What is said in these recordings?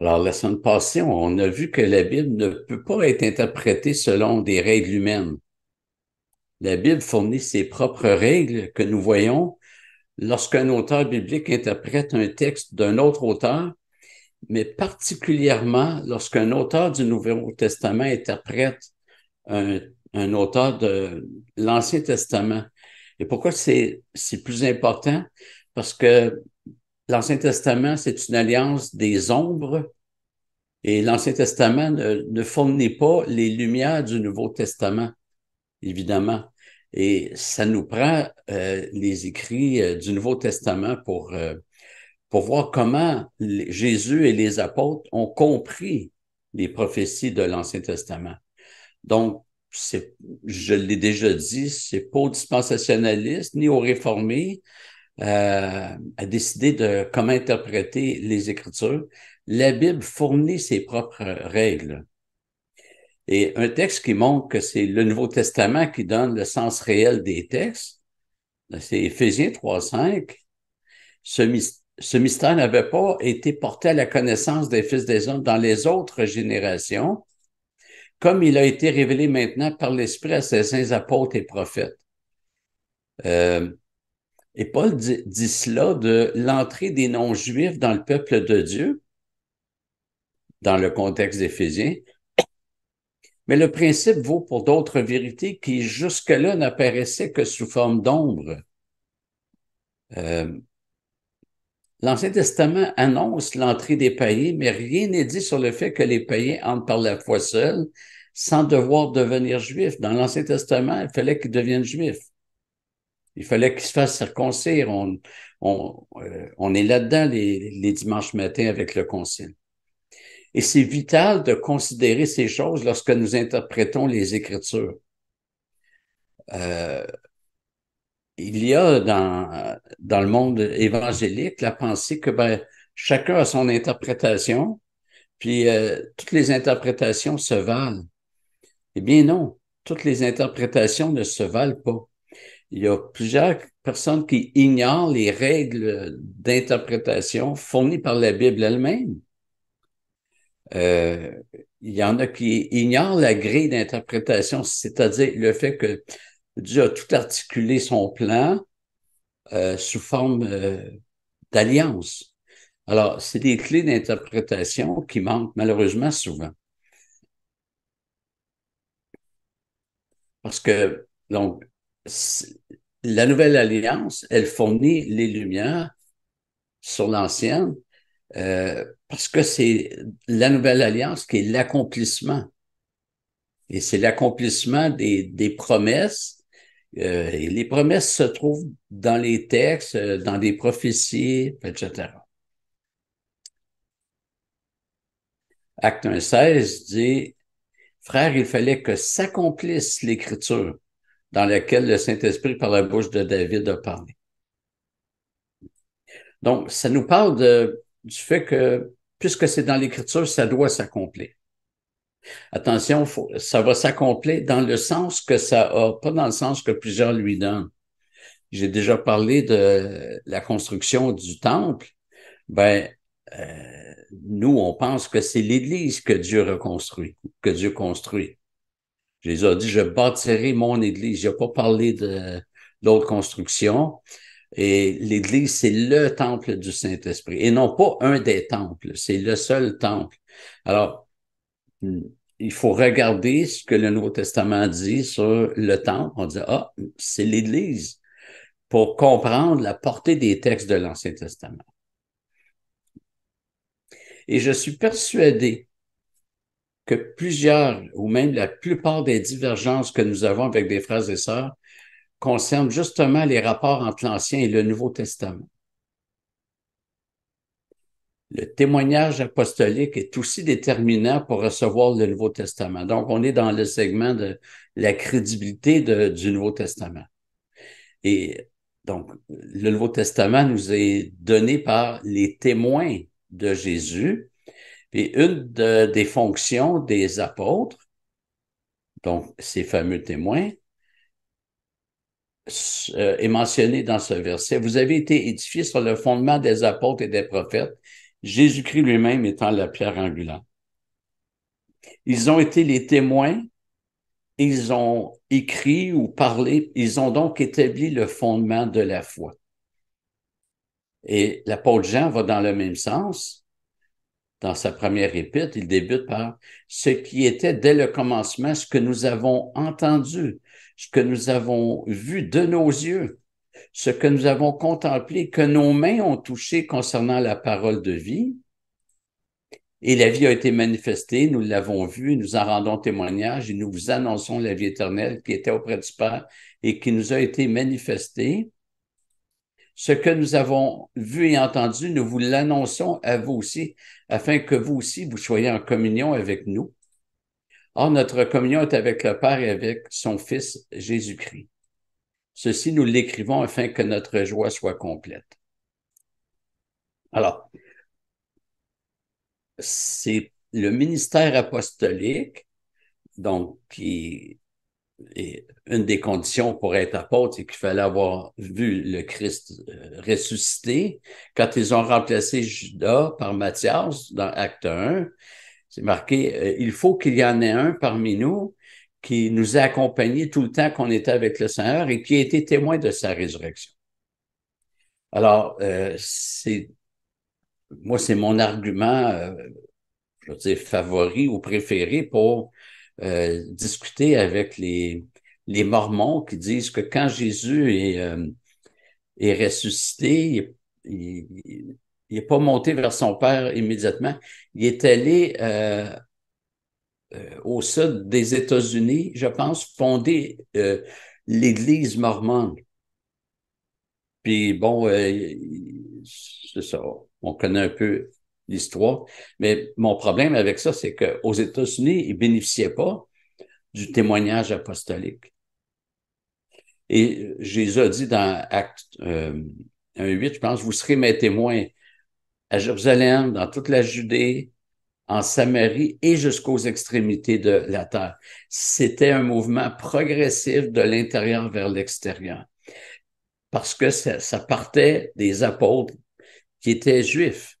Alors, la semaine passée, on a vu que la Bible ne peut pas être interprétée selon des règles humaines. La Bible fournit ses propres règles que nous voyons lorsqu'un auteur biblique interprète un texte d'un autre auteur, mais particulièrement lorsqu'un auteur du Nouveau Testament interprète un, un auteur de l'Ancien Testament. Et pourquoi c'est plus important? Parce que l'Ancien Testament, c'est une alliance des ombres et l'Ancien Testament ne fournit pas les lumières du Nouveau Testament, évidemment. Et ça nous prend les écrits du Nouveau Testament pour voir comment Jésus et les apôtres ont compris les prophéties de l'Ancien Testament. Donc, je l'ai déjà dit, c'est pas aux dispensationalistes ni aux réformés à décider de comment interpréter les Écritures. La Bible fournit ses propres règles. Et un texte qui montre que c'est le Nouveau Testament qui donne le sens réel des textes, c'est Éphésiens 3:5. Ce mystère n'avait pas été porté à la connaissance des fils des hommes dans les autres générations, comme il a été révélé maintenant par l'Esprit à ses saints apôtres et prophètes. Euh, et Paul dit cela de l'entrée des non-juifs dans le peuple de Dieu, dans le contexte d'Éphésiens, mais le principe vaut pour d'autres vérités qui jusque-là n'apparaissaient que sous forme d'ombre. Euh, L'Ancien Testament annonce l'entrée des païens, mais rien n'est dit sur le fait que les païens entrent par la foi seule, sans devoir devenir juifs. Dans l'Ancien Testament, il fallait qu'ils deviennent juifs. Il fallait qu'ils se fassent circoncire. On est là-dedans les dimanches matins avec le concile. Et c'est vital de considérer ces choses lorsque nous interprétons les Écritures. Euh, il y a dans le monde évangélique la pensée que chacun a son interprétation, puis toutes les interprétations se valent. Eh bien non, toutes les interprétations ne se valent pas. Il y a plusieurs personnes qui ignorent les règles d'interprétation fournies par la Bible elle-même. Euh, il y en a qui ignorent la grille d'interprétation, c'est-à-dire le fait que Dieu a tout articulé son plan sous forme d'alliance. Alors, c'est des clés d'interprétation qui manquent malheureusement souvent. Parce que, donc, la nouvelle alliance, elle fournit les lumières sur l'ancienne, parce que c'est la nouvelle alliance qui est l'accomplissement. Et c'est l'accomplissement des promesses. Et les promesses se trouvent dans les textes, dans des prophéties, etc. Acte 1:16 dit, Frère, il fallait que s'accomplisse l'Écriture dans laquelle le Saint-Esprit, par la bouche de David, a parlé. Donc, ça nous parle du fait que, puisque c'est dans l'Écriture, ça doit s'accomplir. Attention, ça va s'accomplir dans le sens que ça a, pas dans le sens que plusieurs lui donnent. J'ai déjà parlé de la construction du temple. Ben, nous, on pense que c'est l'Église que Dieu reconstruit, que Dieu construit. Jésus a dit, je bâtirai mon Église. Il n'a pas parlé de d'autres constructions. Et l'Église, c'est le temple du Saint-Esprit. Et non pas un des temples, c'est le seul temple. Alors, il faut regarder ce que le Nouveau Testament dit sur le temple. On dit, ah, c'est l'Église, pour comprendre la portée des textes de l'Ancien Testament. Et je suis persuadé que plusieurs, ou même la plupart des divergences que nous avons avec des frères et sœurs concernent justement les rapports entre l'Ancien et le Nouveau Testament. Le témoignage apostolique est aussi déterminant pour recevoir le Nouveau Testament. Donc, on est dans le segment de la crédibilité du Nouveau Testament. Et donc, le Nouveau Testament nous est donné par les témoins de Jésus. Et une des fonctions des apôtres, donc ces fameux témoins, est mentionnée dans ce verset. Vous avez été édifiés sur le fondement des apôtres et des prophètes, Jésus-Christ lui-même étant la pierre angulaire. Ils ont été les témoins, ils ont écrit ou parlé, ils ont donc établi le fondement de la foi. Et l'apôtre Jean va dans le même sens. Dans sa première épître, il débute par ce qui était dès le commencement, ce que nous avons entendu, ce que nous avons vu de nos yeux, ce que nous avons contemplé, que nos mains ont touché concernant la parole de vie. Et la vie a été manifestée, nous l'avons vue, nous en rendons témoignage et nous vous annonçons la vie éternelle qui était auprès du Père et qui nous a été manifestée. Ce que nous avons vu et entendu, nous vous l'annonçons à vous aussi, afin que vous aussi, vous soyez en communion avec nous. Or, notre communion est avec le Père et avec son Fils Jésus-Christ. Ceci, nous l'écrivons afin que notre joie soit complète. Alors, c'est le ministère apostolique, donc, qui est une des conditions pour être apôtre, c'est qu'il fallait avoir vu le Christ ressuscité. Quand ils ont remplacé Judas par Matthias dans Acte 1, c'est marqué, il faut qu'il y en ait un parmi nous qui nous a accompagnés tout le temps qu'on était avec le Seigneur et qui a été témoin de sa résurrection. Alors, moi, c'est mon argument, je veux dire, favori ou préféré pour discuter avec les Mormons qui disent que quand Jésus est ressuscité, il n'est pas monté vers son Père immédiatement. Il est allé au sud des États-Unis, je pense, fonder l'Église mormone. Puis bon, c'est ça, on connaît un peu l'histoire, mais mon problème avec ça, c'est qu'aux États-Unis, ils ne bénéficiaient pas du témoignage apostolique. Et Jésus a dit dans Acte 1:8, je pense, vous serez mes témoins à Jérusalem, dans toute la Judée, en Samarie et jusqu'aux extrémités de la terre. C'était un mouvement progressif de l'intérieur vers l'extérieur. Parce que ça partait des apôtres qui étaient juifs.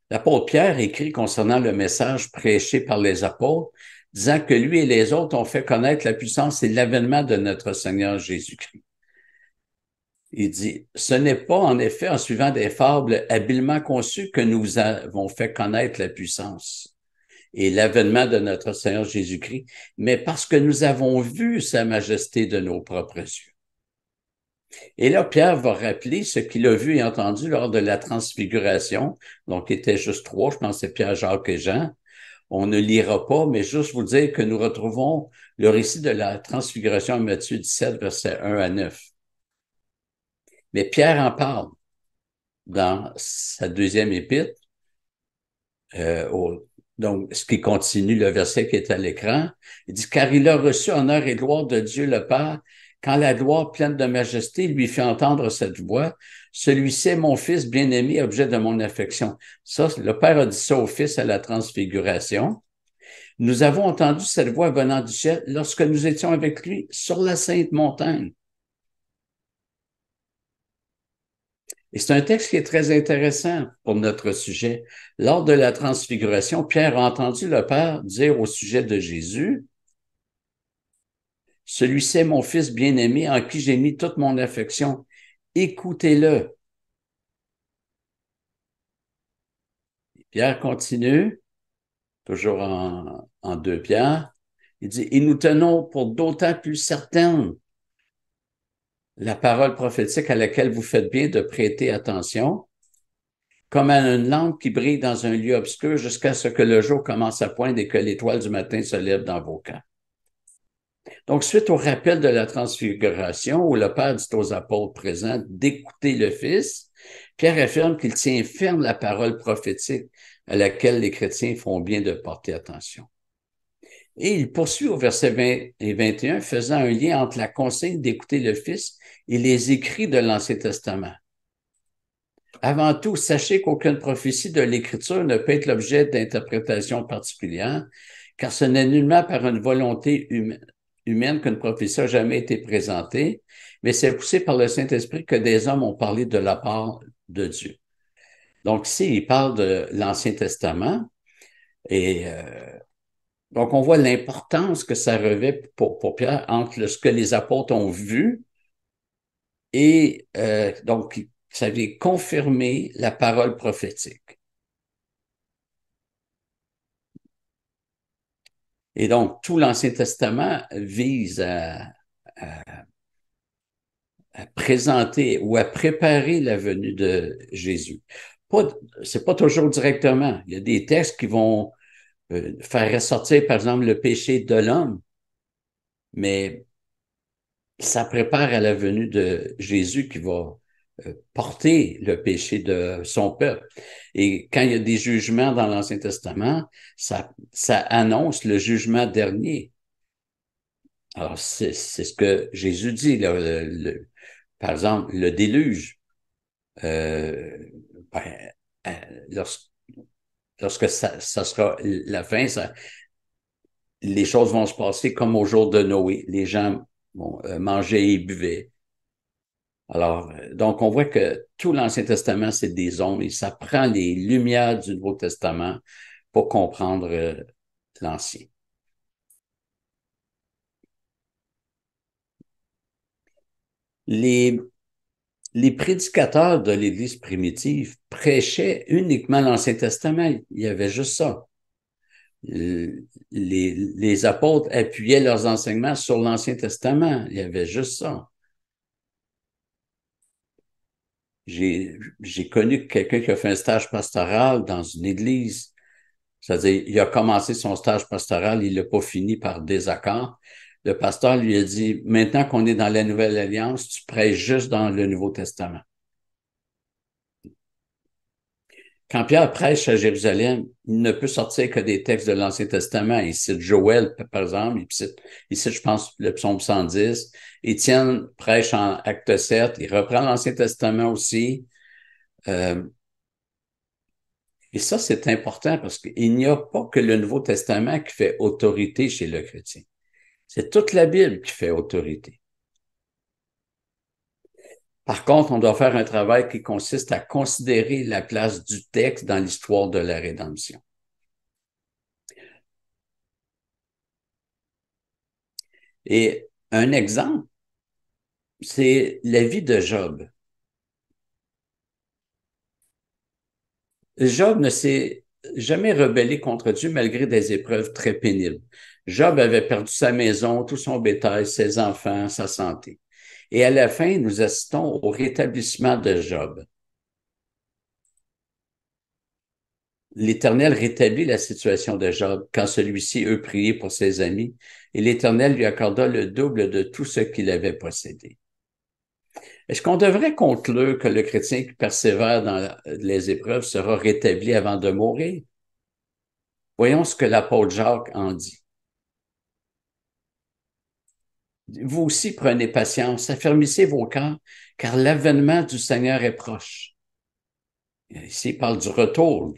L'apôtre Pierre écrit concernant le message prêché par les apôtres, disant que lui et les autres ont fait connaître la puissance et l'avènement de notre Seigneur Jésus-Christ. Il dit, ce n'est pas en effet en suivant des fables habilement conçues que nous avons fait connaître la puissance et l'avènement de notre Seigneur Jésus-Christ, mais parce que nous avons vu sa majesté de nos propres yeux. Et là, Pierre va rappeler ce qu'il a vu et entendu lors de la transfiguration. Donc, il était juste trois, je pense que c'est Pierre, Jacques et Jean. On ne lira pas, mais juste vous dire que nous retrouvons le récit de la transfiguration en Matthieu 17, versets 1 à 9. Mais Pierre en parle dans sa deuxième épître, donc ce qui continue le verset qui est à l'écran. Il dit, car il a reçu honneur et gloire de Dieu le Père, quand la gloire pleine de majesté lui fit entendre cette voix, celui-ci est mon fils bien-aimé, objet de mon affection. Ça, le Père a dit ça au Fils à la transfiguration. Nous avons entendu cette voix venant du ciel lorsque nous étions avec lui sur la sainte montagne. Et c'est un texte qui est très intéressant pour notre sujet. Lors de la transfiguration, Pierre a entendu le Père dire au sujet de Jésus, « Celui-ci est mon fils bien-aimé en qui j'ai mis toute mon affection. Écoutez-le. » Pierre continue, toujours en 2 Pierre. Il dit, « Et nous tenons pour d'autant plus certaine la parole prophétique à laquelle vous faites bien de prêter attention, comme à une lampe qui brille dans un lieu obscur jusqu'à ce que le jour commence à poindre et que l'étoile du matin se lève dans vos camps. » Donc, suite au rappel de la transfiguration, où le Père dit aux apôtres présents d'écouter le Fils, Pierre affirme qu'il tient ferme la parole prophétique à laquelle les chrétiens font bien de porter attention. Et il poursuit au verset 20 et 21, faisant un lien entre la consigne d'écouter le Fils et les écrits de l'Ancien Testament. Avant tout, sachez qu'aucune prophétie de l'Écriture ne peut être l'objet d'interprétation particulière, car ce n'est nullement par une volonté humaine qu'une prophétie n'a jamais été présentée, mais c'est poussé par le Saint-Esprit que des hommes ont parlé de la part de Dieu. Donc ici, il parle de l'Ancien Testament et donc on voit l'importance que ça revêt pour Pierre entre ce que les apôtres ont vu et donc ça vient confirmer la parole prophétique. Et donc, tout l'Ancien Testament vise à présenter ou à préparer la venue de Jésus. C'est pas toujours directement. Il y a des textes qui vont faire ressortir, par exemple, le péché de l'homme, mais ça prépare à la venue de Jésus qui va porter le péché de son peuple. Et quand il y a des jugements dans l'Ancien Testament, ça annonce le jugement dernier. Alors, c'est ce que Jésus dit, là, par exemple, le déluge. Euh, ben, euh, lorsque ça sera la fin, les choses vont se passer comme au jour de Noé. Les gens vont manger et buvaient. Alors, donc, on voit que tout l'Ancien Testament, c'est des ombres et ça prend les lumières du Nouveau Testament pour comprendre l'Ancien. Les, les prédicateurs de l'Église primitive prêchaient uniquement l'Ancien Testament. Il y avait juste ça. Les apôtres appuyaient leurs enseignements sur l'Ancien Testament. Il y avait juste ça. J'ai connu quelqu'un qui a fait un stage pastoral dans une église. C'est-à-dire, il a commencé son stage pastoral, il l'a pas fini par désaccord. Le pasteur lui a dit, maintenant qu'on est dans la Nouvelle Alliance, tu prêches juste dans le Nouveau Testament. Quand Pierre prêche à Jérusalem, il ne peut sortir que des textes de l'Ancien Testament. Il cite Joël, par exemple, il cite, je pense, le psaume 110. Étienne prêche en Acte 7, il reprend l'Ancien Testament aussi. Et ça, c'est important parce qu'il n'y a pas que le Nouveau Testament qui fait autorité chez le chrétien. C'est toute la Bible qui fait autorité. Par contre, on doit faire un travail qui consiste à considérer la place du texte dans l'histoire de la rédemption. Et un exemple, c'est la vie de Job. Job ne s'est jamais rebellé contre Dieu malgré des épreuves très pénibles. Job avait perdu sa maison, tout son bétail, ses enfants, sa santé. Et à la fin, nous assistons au rétablissement de Job. L'Éternel rétablit la situation de Job quand celui-ci eut prié pour ses amis, et l'Éternel lui accorda le double de tout ce qu'il avait possédé. Est-ce qu'on devrait conclure que le chrétien qui persévère dans les épreuves sera rétabli avant de mourir? Voyons ce que l'apôtre Jacques en dit. Vous aussi prenez patience, affermissez vos cœurs, car l'avènement du Seigneur est proche. Ici, il parle du retour.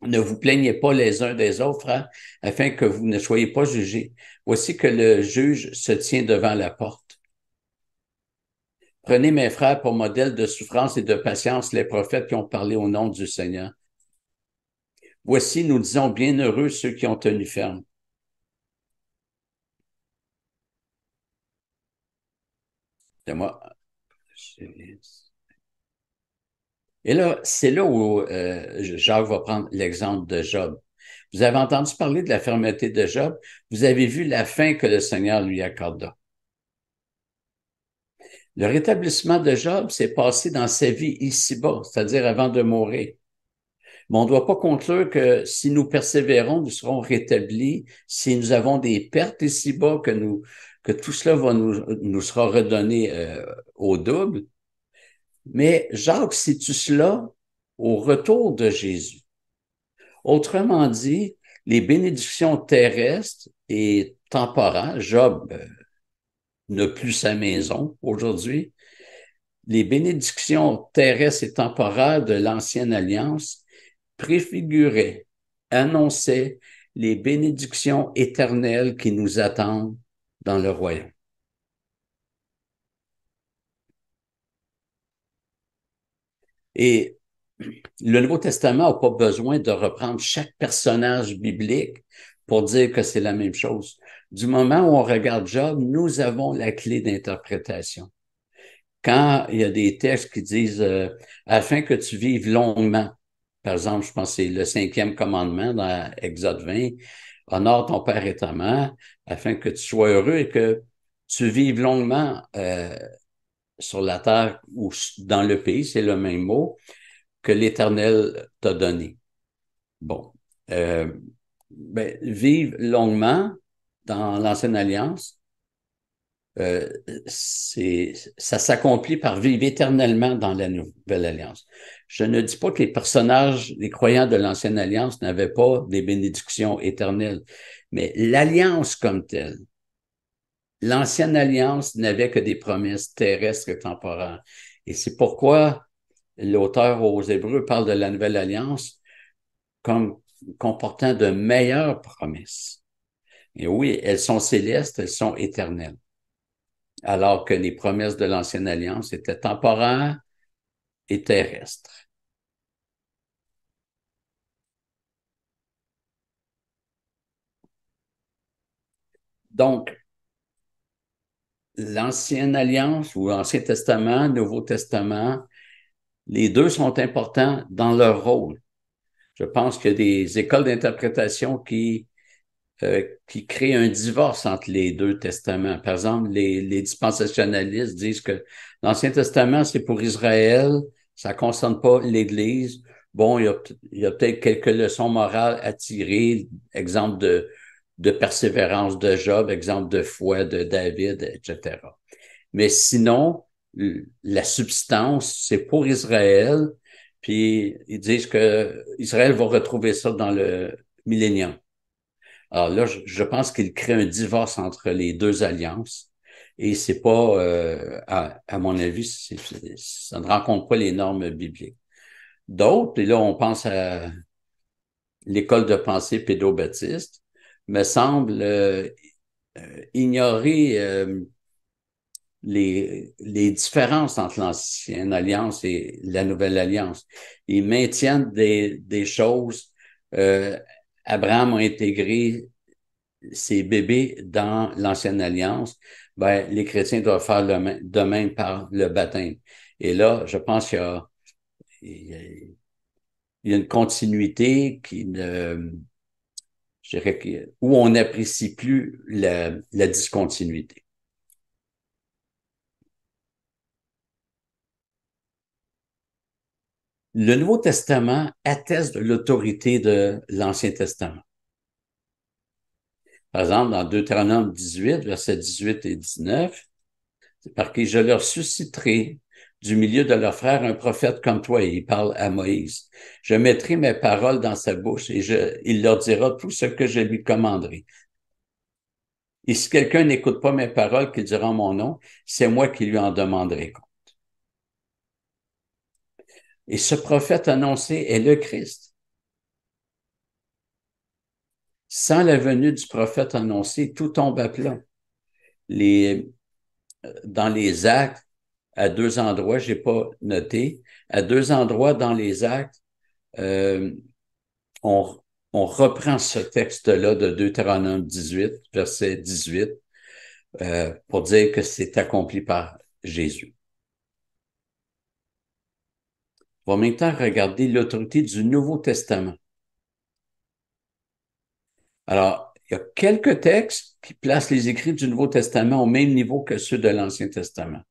Ne vous plaignez pas les uns des autres, frères, afin que vous ne soyez pas jugés. Voici que le juge se tient devant la porte. Prenez, mes frères, pour modèle de souffrance et de patience les prophètes qui ont parlé au nom du Seigneur. Voici, nous disons, bienheureux ceux qui ont tenu ferme. C'est moi. Et là, c'est là où Jacques va prendre l'exemple de Job. Vous avez entendu parler de la fermeté de Job. Vous avez vu la fin que le Seigneur lui accorda. Le rétablissement de Job s'est passé dans sa vie ici-bas, c'est-à-dire avant de mourir. Mais on ne doit pas conclure que si nous persévérons, nous serons rétablis. Si nous avons des pertes ici-bas, que tout cela nous sera redonné au double. Mais Jacques situe cela au retour de Jésus. Autrement dit, les bénédictions terrestres et temporaires, Job n'a plus sa maison aujourd'hui, les bénédictions terrestres et temporaires de l'ancienne alliance préfiguraient, annonçaient les bénédictions éternelles qui nous attendent dans le royaume. Et le Nouveau Testament n'a pas besoin de reprendre chaque personnage biblique pour dire que c'est la même chose. Du moment où on regarde Job, nous avons la clé d'interprétation. Quand il y a des textes qui disent afin que tu vives longuement, par exemple, je pense que c'est le 5e commandement dans Exode 20, honore ton père et ta mère, afin que tu sois heureux et que tu vives longuement sur la terre ou dans le pays, c'est le même mot, que l'Éternel t'a donné. Bon. Euh, vivre longuement dans l'Ancienne Alliance, ça s'accomplit par vivre éternellement dans la Nouvelle Alliance. Je ne dis pas que les personnages, les croyants de l'Ancienne Alliance n'avaient pas des bénédictions éternelles, mais l'Alliance comme telle, l'Ancienne Alliance n'avait que des promesses terrestres et temporaires. Et c'est pourquoi l'auteur aux Hébreux parle de la Nouvelle Alliance comme comportant de meilleures promesses. Et oui, elles sont célestes, elles sont éternelles. Alors que les promesses de l'Ancienne Alliance étaient temporaires et terrestres. Donc, l'Ancienne Alliance ou l'Ancien Testament, Nouveau Testament, les deux sont importants dans leur rôle. Je pense qu'il y a des écoles d'interprétation qui créent un divorce entre les deux testaments. Par exemple, les dispensationalistes disent que l'Ancien Testament, c'est pour Israël, ça ne concerne pas l'Église. Bon, il y a peut-être quelques leçons morales à tirer, exemple de persévérance de Job, exemple de foi de David, etc. Mais sinon, la substance, c'est pour Israël, puis ils disent que Israël va retrouver ça dans le millénium. Alors là, je pense qu'il crée un divorce entre les deux alliances et c'est pas, à mon avis, ça ne rencontre pas les normes bibliques. D'autres, et là, on pense à l'école de pensée pédobaptiste, me semble ignorer les différences entre l'ancienne alliance et la nouvelle alliance. Ils maintiennent des choses. Euh, Abraham a intégré ses bébés dans l'ancienne alliance. Ben, les chrétiens doivent faire de même par le baptême. Et là, je pense il y a une continuité qui ne, je dirais, où on n'apprécie plus la discontinuité. Le Nouveau Testament atteste de l'autorité de l'Ancien Testament. Par exemple, dans Deutéronome 18, versets 18 et 19, c'est marqué, je leur susciterai du milieu de leurs frères un prophète comme toi, et il parle à Moïse. Je mettrai mes paroles dans sa bouche et il leur dira tout ce que je lui commanderai. Et si quelqu'un n'écoute pas mes paroles qu'il dira en mon nom, c'est moi qui lui en demanderai compte. Et ce prophète annoncé est le Christ. Sans la venue du prophète annoncé, tout tombe à plat. Les, dans les actes, à deux endroits, j'ai pas noté, à deux endroits dans les actes, euh, on, on reprend ce texte-là de Deutéronome 18, verset 18, pour dire que c'est accompli par Jésus. On va maintenant regarder l'autorité du Nouveau Testament. Alors, il y a quelques textes qui placent les écrits du Nouveau Testament au même niveau que ceux de l'Ancien Testament.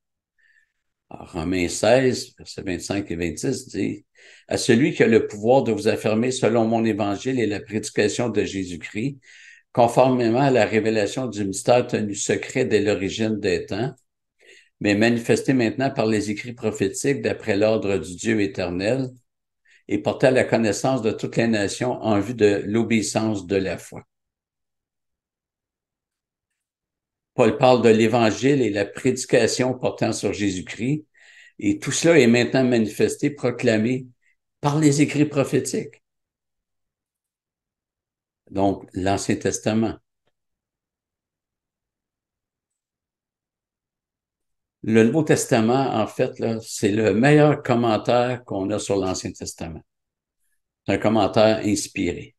Alors, Romains 16, versets 25 et 26 dit, « À celui qui a le pouvoir de vous affirmer selon mon évangile et la prédication de Jésus-Christ, conformément à la révélation du mystère tenu secret dès l'origine des temps, mais manifesté maintenant par les écrits prophétiques d'après l'ordre du Dieu éternel, et porté à la connaissance de toutes les nations en vue de l'obéissance de la foi. » Paul parle de l'Évangile et la prédication portant sur Jésus-Christ, et tout cela est maintenant manifesté, proclamé par les écrits prophétiques. Donc, l'Ancien Testament. Le Nouveau Testament, en fait, là, c'est le meilleur commentaire qu'on a sur l'Ancien Testament. C'est un commentaire inspiré.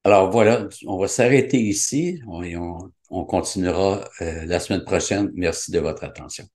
Alors voilà, on va s'arrêter ici. On continuera la semaine prochaine. Merci de votre attention.